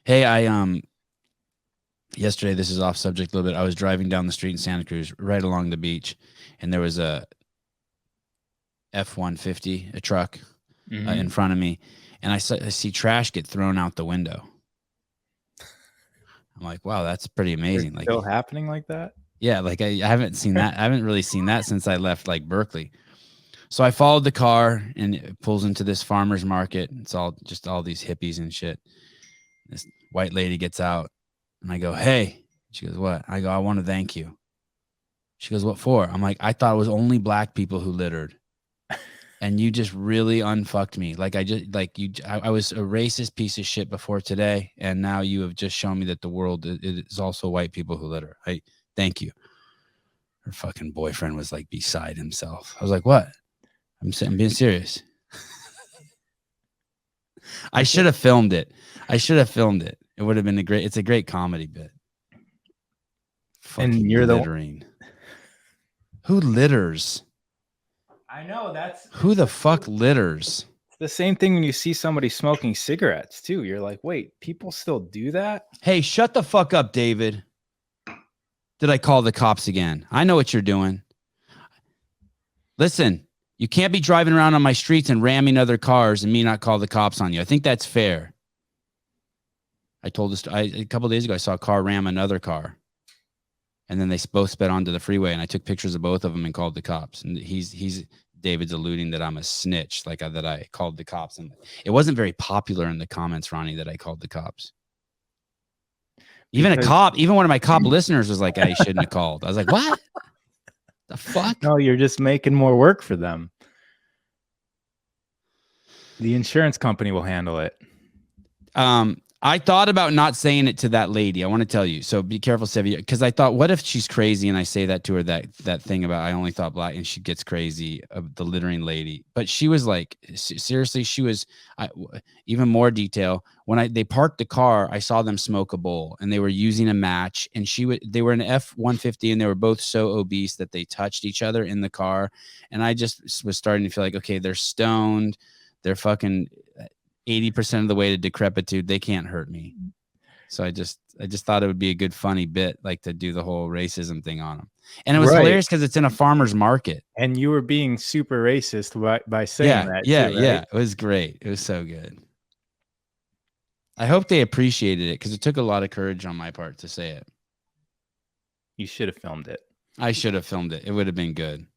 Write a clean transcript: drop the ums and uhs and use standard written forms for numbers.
Hey, yesterday, this is off subject a little bit. I was driving down the street in Santa Cruz, right along the beach, and there was a F-150, a truck, in Hmm. front of me, and I see trash get thrown out the window. I'm like, wow, that's pretty It's amazing. Like, still happening like that? yeah, like I haven't seen that. I haven't really seen that since I left like Berkeley. So I followed the car, and it pulls into this farmer's market. It's all just all these hippies and shit. This white lady gets out, and I go, "Hey." She goes, "What?" I go, "I want to thank you." She goes, "What for?" I'm like, "I thought it was only black people who littered, and you just really unfucked me. Like I was a racist piece of shit before today, and now you have just shown me that the world is also white people who litter. I thank you." Her fucking boyfriend was like beside himself. I was like, "What?" I'm being serious. I should have filmed it. I should have filmed it. It would have been it's a great comedy bit. And Fucking you're the littering. Who litters? I know Who the fuck litters? it's the same thing when you see somebody smoking cigarettes too. You're like, wait, people still do that? Hey, shut the fuck up, David. Did I call the cops again? I know what you're doing. Listen, you can't be driving around on my streets and ramming other cars and me not call the cops on you. I think that's fair. I told this a couple of days ago. I saw a car ram another car, and then they both sped onto the freeway. And I took pictures of both of them and called the cops. And he's David's alluding that I'm a snitch, like that I called the cops. And it wasn't very popular in the comments, Ronnie, that I called the cops. Even one of my cop listeners was like, "I shouldn't have called." I was like, "What the fuck?" No, you're just making more work for them. The insurance company will handle it. I thought about not saying it to that lady. I want to tell you. So be careful, Sevi, because I thought, what if she's crazy and I say that to her, that thing about I only thought black, and she gets crazy of the littering lady. But she was like, seriously, she was even more detail. When they parked the car, I saw them smoke a bowl and they were using a match, and they were an F-150 and they were both so obese that they touched each other in the car. And I just was starting to feel like, okay, they're stoned. They're fucking 80% of the way to decrepitude. They can't hurt me. So I just thought it would be a good funny bit, like to do the whole racism thing on them. And it was hilarious because it's in a farmer's market. And you were being super racist by saying that Yeah, too, right? yeah. It was great. It was so good. I hope they appreciated it because it took a lot of courage on my part to say it. You should have filmed it. I should have filmed it. It would have been good.